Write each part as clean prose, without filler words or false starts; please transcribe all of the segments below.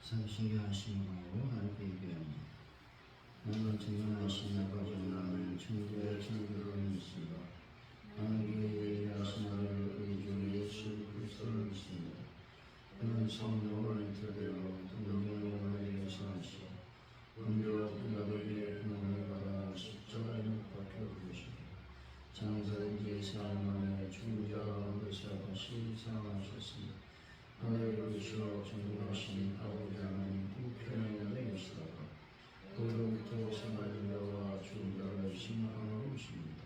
삼신교하시고 하나님께 예배합니다. 나는 전능하신 아버지 하나님을 천주의 천주로 믿습니다. 나는 우리의 일하신 아들 우리 주 예수 그리스도를 믿습니다. 그는 성령을 토대로 동정으로 우리에게 계시나시오. 본교 빌라도에게 구원을 받아 십자가에 못 박혀 죽으시고 장사된 지 사흘 만에 죽은 자 가운데서 다시 살아나셨습니다. 하늘에 오르시어 전능하신 아버지 하나님 우편에 계시다가 거기로부터 생활자와 죽은 자를 심판하러 오십니다.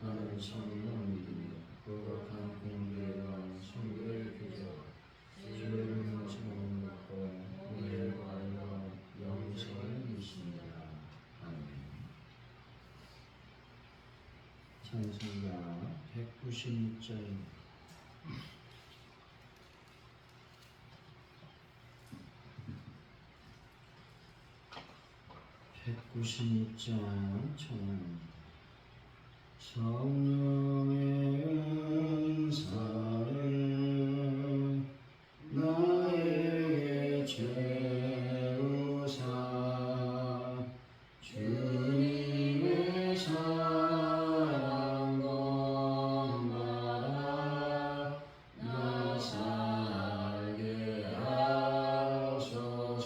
나는 성령을 믿으며 거룩한 공교회와 성도의 교제와 주의 명령을 믿고 오늘 과일과 영생을 믿습니다. 아멘. 찬송가 196장 196장 찬양. 성령의 은사를 나에게 채우사 주님의 사랑 본받아 나 살게 하소서.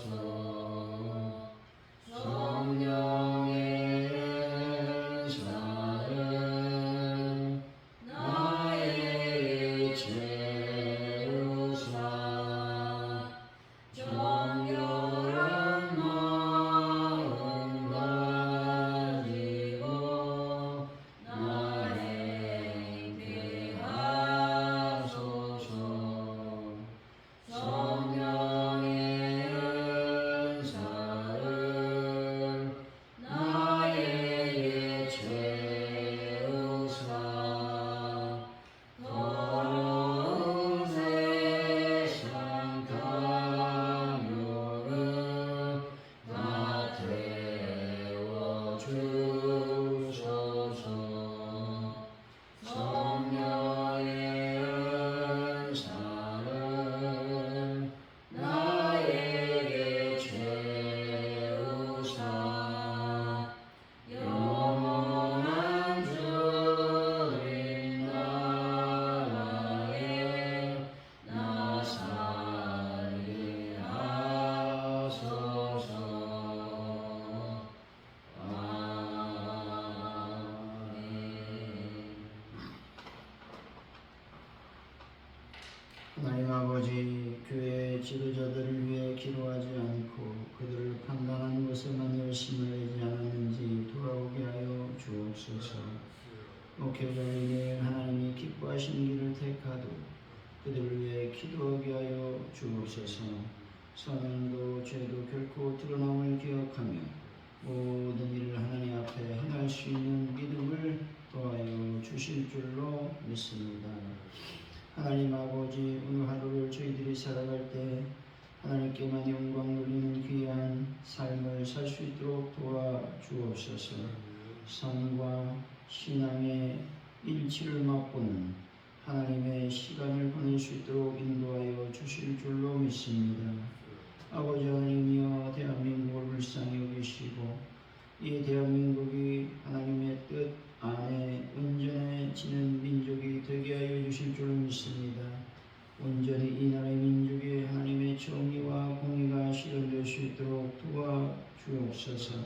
성령의 은사를 나에게 채우사 정결한 마음 가지고 나 행케 하소서. 성령의 은사를 나에게 채우사 더러운 세상 담요를 다 태워주소서. 성령의 은사를 나에게 채우사 영원한 주님 나라에 나 살게 하소서. 아멘. 하나님 아버지, 교회 지도자들을 위해 기도하지 않고 그들을 판단하는 것에만 열심을 내지 않았는지 돌아오게 하여 주옵소서. 목회자를 위해 하나님이 기뻐하시는 길을 택하도 그들을 위해 기도하게 하여 주옵소서. 선행도 죄도 결코 드러남을 기억하며 모든 일을 하나님 앞에 행할 수 있는 믿음을 더하여 주실 줄로 믿습니다. 하나님 아버지, 오늘 하루를 저희들이 살아갈 때 하나님께만 영광 돌리는 귀한 삶을 살 수 있도록 도와주옵소서. 삶과 신앙의 일치를 맛보는 하나님의 시간을 보낼 수 있도록 인도하여 주실 줄로 믿습니다. 아버지 하나님이여, 대한민국을 불쌍히 여기시고 이 대한민국이 하나님의 뜻 안에 온전해지는 민족이 되게 하여 주실 줄로 믿습니다. 온전히 이 나라의 민족에 하나님의 정의와 공의가 실현될 수 있도록 도와주옵소서.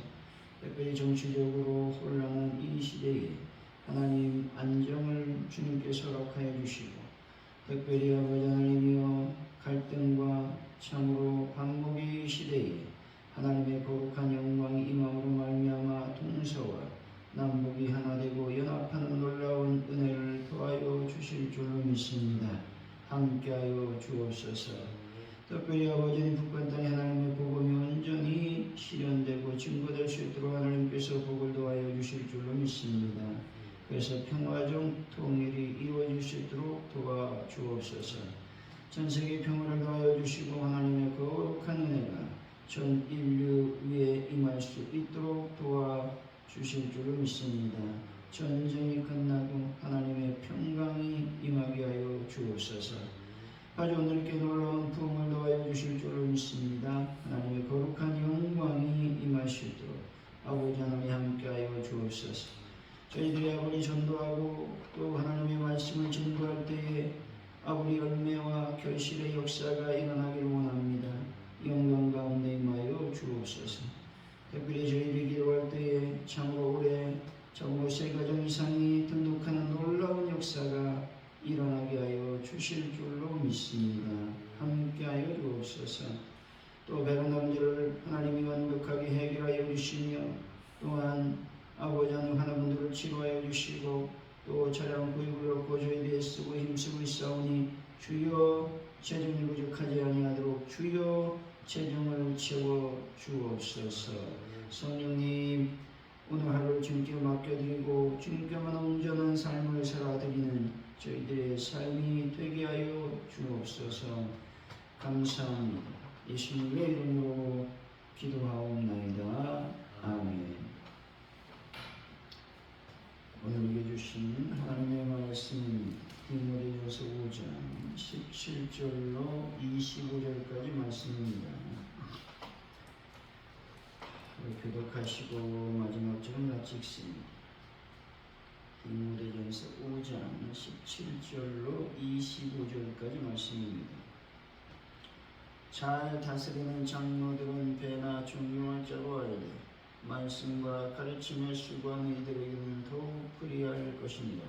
특별히 정치적으로 혼란한 이 시대에 하나님 안정을 주님께서 허락하여 주시고, 특별히 아버지 하나님이여, 갈등과 참으로 반목의 시대에 하나님의 거룩한 영광이 임함으로 말미암아 동서와 남북이 하나 되고 연합하는 놀라운 은혜를 더하여 주실 줄로 믿습니다. 함께하여 주옵소서. 특별히 아버지님, 북한 땅에 하나님의 복음이 온전히 실현되고 증거될 수 있도록 하나님께서 복을 더하여 주실 줄로 믿습니다. 그래서 평화적 통일이 이루어질 수 있도록 도와주옵소서. 전세계 평화를 더하여 주시고 하나님의 거룩한 은혜가 전 인류 위에 임할 수 있도록 도와주실 줄로 믿습니다. 전쟁이 끝나고 하나님의 평강이 임하게 하여 주옵소서. 아주 오늘께 놀라운 부흥을 더하여 주실 줄을 믿습니다. 하나님의 거룩한 영광이 임하시도록 아버지 하나님 함께하여 주옵소서. 저희들이 아버지 전도하고 또 하나님의 말씀을 증거할 때에 아버지 열매와 결실의 역사가 일어나기를 원합니다. 영광 가운데 임하여 주옵소서. 특별히 저희들이 기도할 때에 참으로 올해 참으로 3가정 이상이 등록하는 놀라운 역사가 일어나게 하여 주실 줄로 믿습니다. 함께하여 주옵소서. 또 배란 문제를 하나님이 완벽하게 해결하여 주시며 또한 아버지 하나님 하나님들을 치료하여 주시고 또 차량 구입을 얻고 저희들이 쓰고 힘쓰고 있사오니 주여 재정이 부족하지 아니하도록 주여 재정을 채워 주옵소서. 성령님 오늘 하루를 주님께 맡겨드리고 주님께만 온전한 삶을 살아드리는 저희들의 삶이 되게 하여 주옵소서. 감사합니다. 예수님의 이름으로 기도하옵나이다. 아멘. 오늘 우리에게 주신 하나님의 말씀은 디모데전서 5장 17절로 25절까지 말씀입니다. 교독하시고 마지막 절은 같이 읽습니다. 디모데전서 5장 17절로 25절까지 말씀입니다. 잘 다스리는 장로들은 배나 존경할 자로 알되 말씀과 가르침에 수고하는 이들에게는 더욱 그리할 것입니다.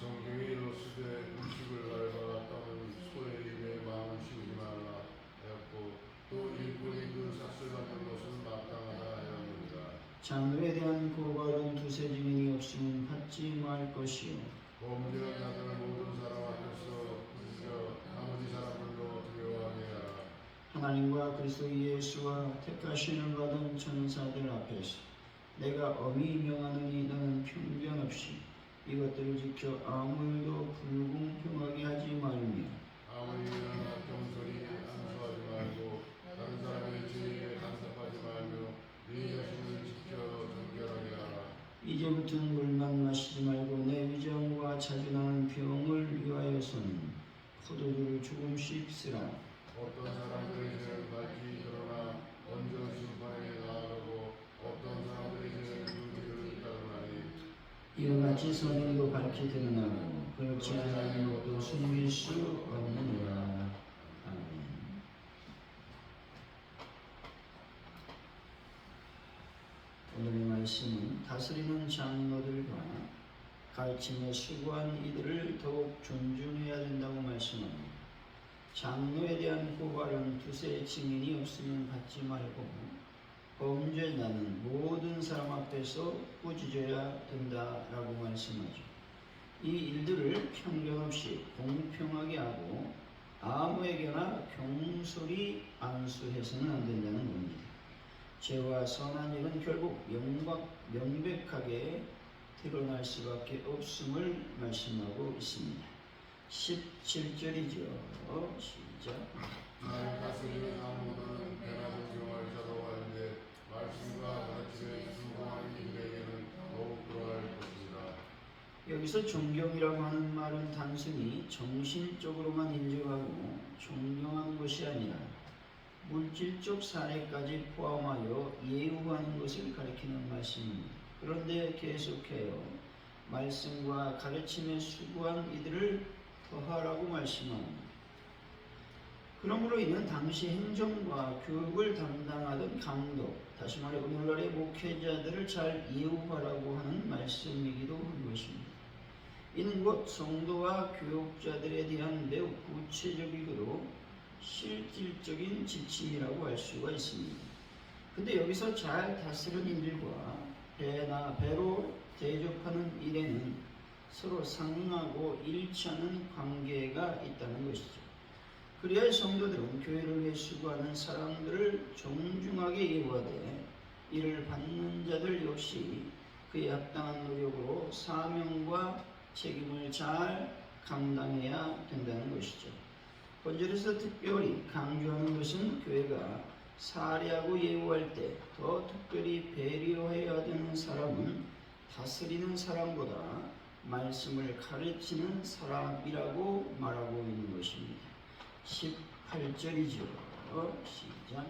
성경이 이르시되 음식을 밟아 땅은 소의 입에 마음을 씌우지 말라 하였고 또 일꾼이 그 삭슬 받는 것은 마땅하다 하였느니라. 장로에 대한 고발은 두세 증인이 없으면 받지 말 것이요 범죄한 자들은 모든 사람 앞에서 숨겨 나머지 사람들로 두려워하게 하라. 하나님과 그리스도 예수와 택하심을 받은 천사들 앞에서 내가 엄히 명하노니 너는 편견 없이 이것들을 지켜 아무 일도 불공평하게 하지 말며 아무리 일어나 경솔히 안수하지 말고 다른 사람의 죄에 간섭하지 말며 네 자신을 지켜 정결하게 하라. 이제부터는 물만 마시지 말고 내 위장과 자주나는 병을 위하여서는 포도주를 조금씩 쓰라. 어떤 사람들의 죄는 밝히 드러나 먼저 심판에 나아가고 어떤 사람들의 죄는 유죄를 따르나니 이와 같이 선행도 밝히 드러나고 그렇지 않은 것도 숨길 수 없느니라. 아멘. 오늘의 말씀은 다스리는 장로들과 가르침에 수고한 이들을 더욱 존중해야 된다고 말씀합니다. 장로에 대한 고발은 두세 증인이 없으면 받지 말고 범죄자는 모든 사람 앞에서 꾸짖어야 된다라고 말씀하죠. 이 일들을 편견 없이 공평하게 하고 아무에게나 경솔히 안수해서는 안 된다는 겁니다. 죄와 선한 일은 결국 명백하게 드러날 수밖에 없음을 말씀하고 있습니다. 17절이죠. 시작. 날 다스리는 장로들은 배나 존경할 자로 알되 말씀과 가르침에 순종하는 이들에게는 더욱 그러할 것이다. 여기서 존경이라고 하는 말은 단순히 정신적으로만 인정하고 존경하는 것이 아니라 물질적 사례까지 포함하여 예우하는 것을 가리키는 말씀입니다. 그런데 계속해요. 말씀과 가르침에 수고한 이들을 더하라고 말씀합니다. 그러므로 이는 당시 행정과 교육을 담당하던 감독, 다시 말해 오늘날의 목회자들을 잘 예우하라고 하는 말씀이기도 한 것입니다. 이는 곧 성도와 교육자들에 대한 매우 구체적이고 실질적인 지침이라고 할 수가 있습니다. 근데 여기서 잘 다스리는 일과 배로 대접하는 일에는 서로 상응하고 일치하는 관계가 있다는 것이죠. 그래야 성도들은 교회를 위해 수고하는 사람들을 존중하게 예우하되 이를 받는 자들 역시 그에 합당한 노력으로 사명과 책임을 잘 감당해야 된다는 것이죠. 본절에서 특별히 강조하는 것은 교회가 사례하고 예우할 때 더 특별히 배려해야 되는 사람은 다스리는 사람보다 말씀을 가르치는 사람이라고 말하고 있는 것입니다. 18절이죠. 시작.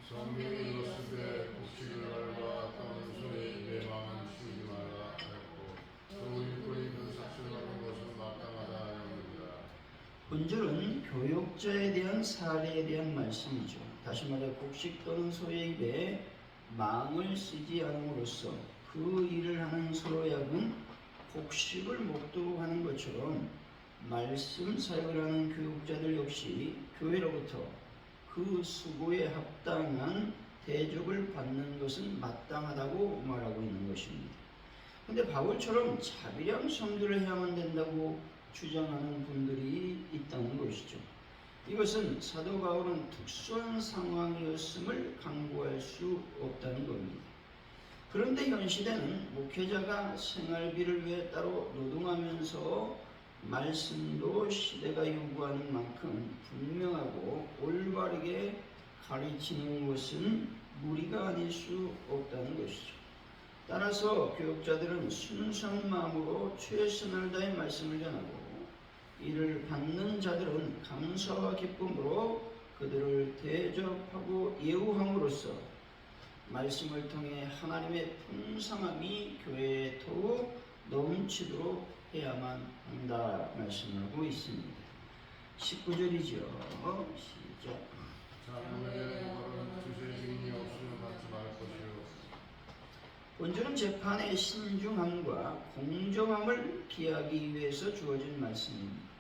성경이 이르시되 곡식을 밟아 떠는 소에 내 마음을 치우지 말라 하였고 또 일꾼이 그 삭슬 받는 것은 마땅하다 하였느니라. 본절은 교육자에 대한 사례에 대한 말씀이죠. 다시 말해 곡식 떠는 소의 입에 망을 쓰지 않음으로써 그 일을 하는 소로약은 곡식을 먹도록 하는 것처럼 말씀 사역을 하는 교육자들 역시 교회로부터 그 수고에 합당한 대접을 받는 것은 마땅하다고 말하고 있는 것입니다. 근데 바울처럼 자비량 선교를 해야만 된다고 주장하는 분들이 있다는 것이죠. 이것은 사도 바울은 특수한 상황이었음을 강구할 수 없다는 겁니다. 그런데 현 시대는 목회자가 생활비를 위해 따로 노동하면서 말씀도 시대가 요구하는 만큼 분명하고 올바르게 가르치는 것은 무리가 아닐 수 없다는 것이죠. 따라서 교육자들은 순수한 마음으로 최선을 다해 말씀을 전하고 이를 받는 자들은 감사와 기쁨으로 그들을 대접하고 예우함으로써 말씀을 통해 하나님의 풍성함이 교회에 더욱 넘치도록 해야만 한다 말씀하고 있습니다. 19절이죠. 시작. 자녀에게 바로는 주제 증인이 없으면 받지 말 것이요. 본절은 재판의 신중함과 공정함을 기하기 위해서 주어진 말씀입니다.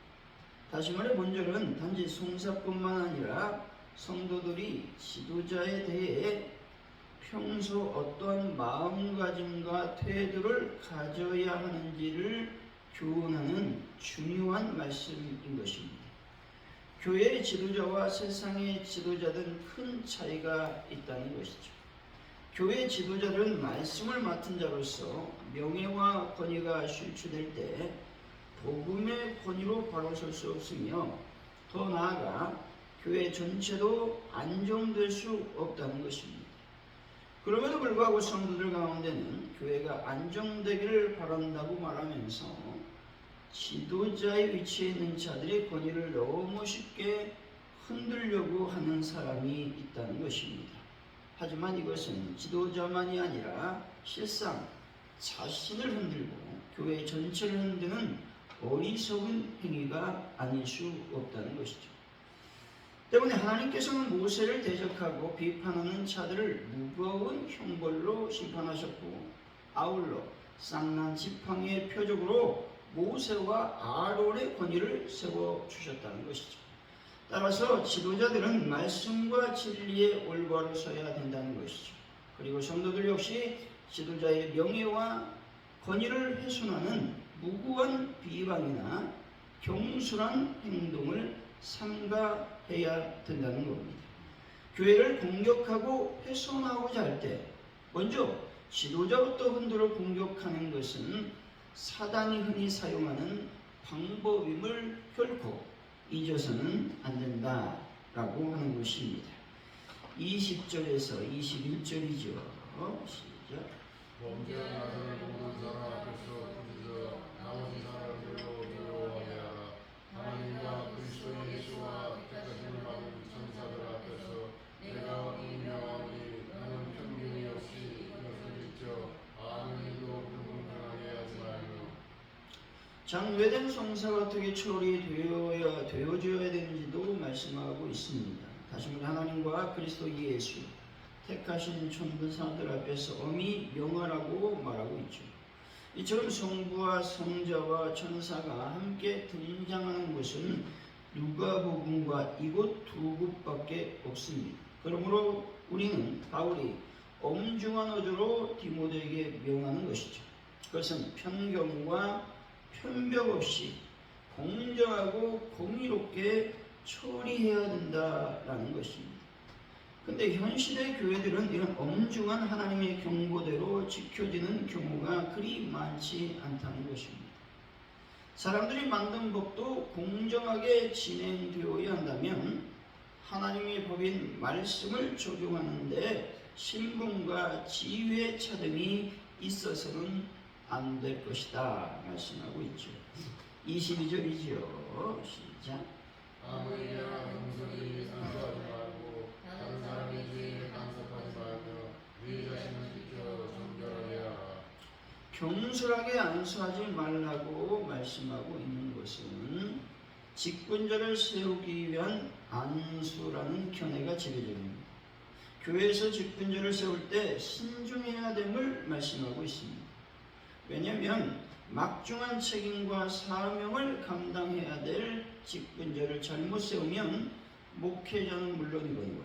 다시 말해 본절은 단지 송사뿐만 아니라 성도들이 지도자에 대해 평소 어떠한 마음가짐과 태도를 가져야 하는지를 교훈하는 중요한 말씀인 것입니다. 교회의 지도자와 세상의 지도자들은 큰 차이가 있다는 것이죠. 교회 지도자들은 말씀을 맡은 자로서 명예와 권위가 실추될 때 복음의 권위로 바로 설 수 없으며 더 나아가 교회 전체도 안정될 수 없다는 것입니다. 그럼에도 불구하고 성도들 가운데는 교회가 안정되기를 바란다고 말하면서 지도자의 위치에 있는 자들의 권위를 너무 쉽게 흔들려고 하는 사람이 있다는 것입니다. 하지만 이것은 지도자만이 아니라 실상 자신을 흔들고 교회 전체를 흔드는 어리석은 행위가 아닐 수 없다는 것이죠. 때문에 하나님께서는 모세를 대적하고 비판하는 자들을 무거운 형벌로 심판하셨고 아울러 쌍난 지팡이의 표적으로 모세와 아론의 권위를 세워주셨다는 것이죠. 따라서 지도자들은 말씀과 진리에 올바로 서야 된다는 것이죠. 그리고 성도들 역시 지도자의 명예와 권위를 훼손하는 무고한 비방이나 경솔한 행동을 삼가해야 된다는 겁니다. 교회를 공격하고 훼손하고자 할 때 먼저 지도자부터 흔들어 공격하는 것은 사단이 흔히 사용하는 방법임을 결코 잊어서는 안 된다라고 하는 것입니다. 20절에서 21절이죠. 시작. 범죄한 아들을 보는 사람 앞에서 부르짖어 나머지 사람들로 두려워하게 하라. 하나님과 그리스도 예수와 택하심을 받은 천사들 앞에서 내가 분명하니 나는 편견이 없이 이것을 지켜 아무 일도 불공평하게 하지 말며. 장외된 성사가 어떻게 되어져야 되는지도 말씀하고 있습니다. 다시 말해 하나님과 그리스도 예수 택하신 천사들 앞에서 엄히 명하라고 말하고 있죠. 이처럼 성부와 성자와 천사가 함께 등장하는 곳은 누가복음과 이곳 두 곳밖에 없습니다. 그러므로 우리는 바울이 엄중한 어조로 디모데에게 명하는 것이죠. 그것은 편견과 편벽 없이 공정하고 공의롭게 처리해야 된다라는 것입니다. 근데 현 시대 교회들은 이런 엄중한 하나님의 경고대로 지켜지는 경우가 그리 많지 않다는 것입니다. 사람들이 만든 법도 공정하게 진행되어야 한다면 하나님의 법인 말씀을 적용하는데 신분과 지위의 차등이 있어서는 안 될 것이다 말씀하고 있죠. 22절이죠. 시작. 아무 일이나 경솔하게 안수하지 말라고 말씀하고 있는 것은 직분자를 세우기 위한 안수라는 견해가 지배적입니다. 교회에서 직분자를 세울 때 신중해야 됨을 말씀하고 있습니다. 왜냐하면 막중한 책임과 사명을 감당해야 될 직분자를 잘못 세우면 목회자는 물론이거니와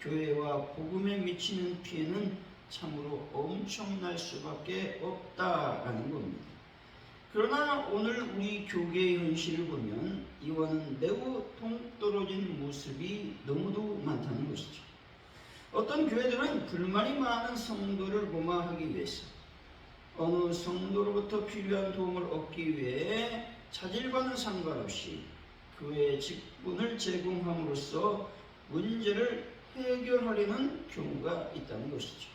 교회와 복음에 미치는 피해는 참으로 엄청날 수밖에 없다라는 겁니다. 그러나 오늘 우리 교계의 현실을 보면 이와는 매우 동떨어진 모습이 너무도 많다는 것이죠. 어떤 교회들은 불만이 많은 성도를 고마하기 위해서 어느 성도로부터 필요한 도움을 얻기 위해 차질과는 상관없이 교회의 직분을 제공함으로써 문제를 해결하려는 경우가 있다는 것이죠.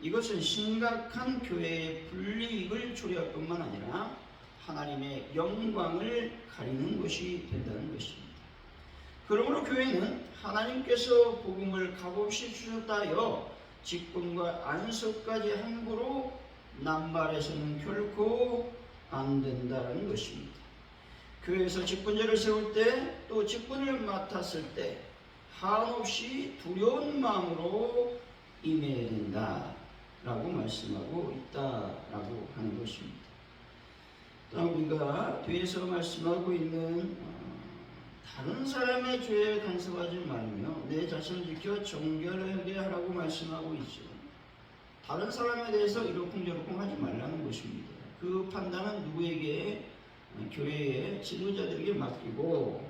이것은 심각한 교회의 불이익을 초래할 뿐만 아니라 하나님의 영광을 가리는 것이 된다는 것입니다. 그러므로 교회는 하나님께서 복음을 값없이 주셨다 하여 직분과 안수까지 함부로 남발해서는 결코 안 된다는 것입니다. 교회에서 직분자를 세울 때 또 직분을 맡았을 때 한없이 두려운 마음으로 임해야 된다라고 말씀하고 있다라고 하는 것입니다. 또 우리가 뒤에서 말씀하고 있는 다른 사람의 죄에 간섭하지 말며 내 자신을 지켜 정결하게 하라고 말씀하고 있죠. 다른 사람에 대해서 이러쿵저러쿵 하지 말라는 것입니다. 그 판단은 누구에게? 교회의 지도자들에게 맡기고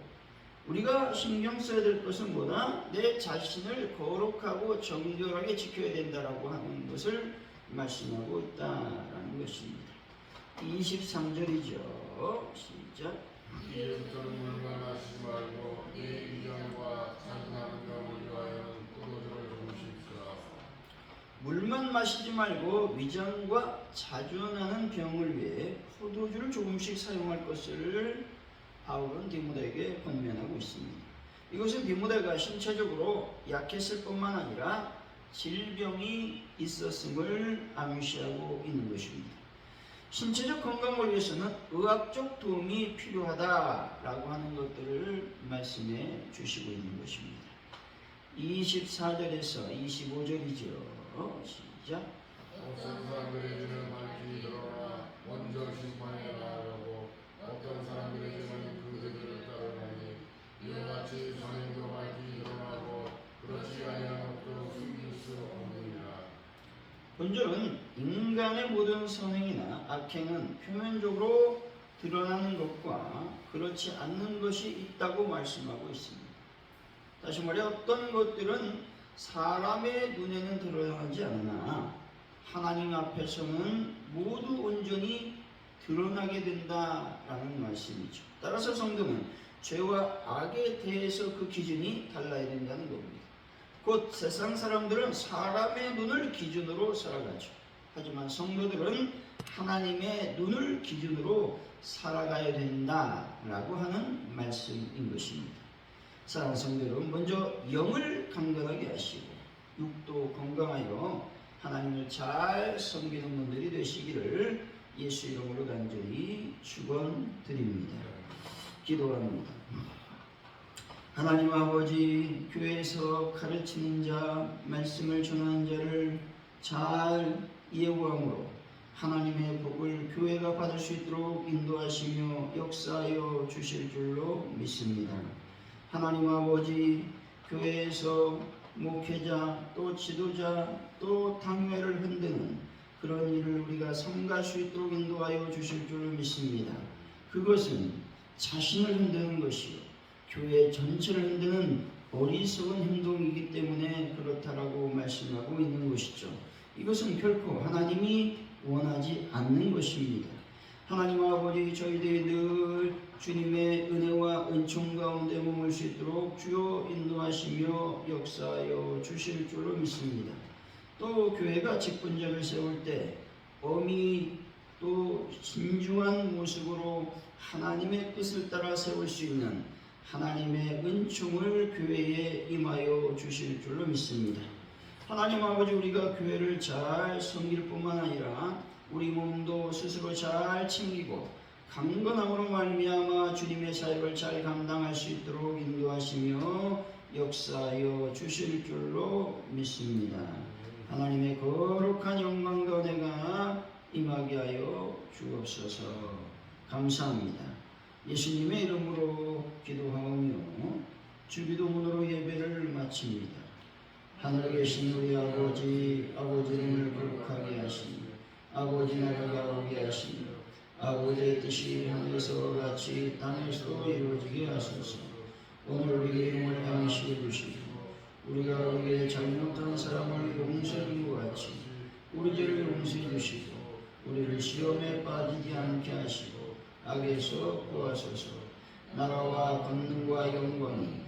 우리가 신경 써야 될 것은 뭐다? 내 자신을 거룩하고 정결하게 지켜야 된다라고 하는 것을 말씀하고 있다라는 것입니다. 23절이죠. 시작. 이제부터는 물만 마시지 말고 네 의견과 자주나는 병을 위하여는 포도주를 조금씩 주라. 물만 마시지 말고 위장과 자주 나는 병을 위해 포도주를 조금씩 사용할 것을 바울은 디모데에게 권면하고 있습니다. 이것은 디모데가 신체적으로 약했을 뿐만 아니라 질병이 있었음을 암시하고 있는 것입니다. 신체적 건강을 위해서는 의학적 도움이 필요하다라고 하는 것들을 말씀해 주시고 있는 것입니다. 24절에서 25절이죠. 시작. 어떤 사람들에게는 밝히 드러나 먼저 심판에 나아가고 어떤 사람들에게는 그들을 따르나니 이와 같이 선행도 밝히 드러나고 그렇지 아니한 것도 숨길 수 없느니라. 본절은 인간의 모든 선행이나 악행은 표면적으로 드러나는 것과 그렇지 않는 것이 있다고 말씀하고 있습니다. 다시 말해 어떤 것들은 사람의 눈에는 드러나지 않으나 하나님 앞에서는 모두 온전히 드러나게 된다라는 말씀이죠. 따라서 성도는 죄와 악에 대해서 그 기준이 달라야 된다는 겁니다. 곧 세상 사람들은 사람의 눈을 기준으로 살아가죠. 하지만 성도들은 하나님의 눈을 기준으로 살아가야 된다라고 하는 말씀인 것입니다. 사랑하는 성도 여러분, 먼저 영을 강건하게 하시고 육도 건강하여 하나님을 잘 섬기는 분들이 되시기를 예수 이름으로 간절히 축원드립니다. 기도합니다. 하나님 아버지, 교회에서 가르치는 자, 말씀을 전하는 자를 잘 예우함으로 하나님의 복을 교회가 받을 수 있도록 인도하시며 역사하여 주실 줄로 믿습니다. 하나님 아버지, 교회에서 목회자 또 지도자 또 당회를 흔드는 그런 일을 우리가 삼갈 수 있도록 인도하여 주실 줄 믿습니다. 그것은 자신을 흔드는 것이요 교회 전체를 흔드는 어리석은 행동이기 때문에 그렇다라고 말씀하고 있는 것이죠. 이것은 결코 하나님이 원하지 않는 것입니다. 하나님 아버지, 저희들이 늘 주님의 은혜와 은총 가운데 머물 수 있도록 주여 인도하시며 역사하여 주실 줄로 믿습니다. 또 교회가 직분자를 세울 때 엄히 또 신중한 모습으로 하나님의 뜻을 따라 세울 수 있는 하나님의 은총을 교회에 임하여 주실 줄로 믿습니다. 하나님 아버지, 우리가 교회를 잘 섬길 뿐만 아니라 우리 몸도 스스로 잘 챙기고 강건함으로 말미암아 주님의 사역을 잘 감당할 수 있도록 인도하시며 역사하여 주실 줄로 믿습니다. 하나님의 거룩한 영광과 은혜가 임하게 하여 주옵소서. 감사합니다. 예수님의 이름으로 기도하오며 주기도문으로 예배를 마칩니다. 하늘에 계신 우리 아버지, 아버지 이름을 거룩하게 하시니 아버지 나라가 오게 하시니 아버지의 뜻이 하늘에서 같이 땅에서도 이루어지게 하소서. 오늘 우리에게 이름을 양식해 주시고 우리가 우리에게 잘못한 사람을 용서하는 것 같이 우리 죄를 용서해 주시고 우리를 시험에 빠지지 않게 하시고 악에서 구하소서. 나라와 권능과 영광이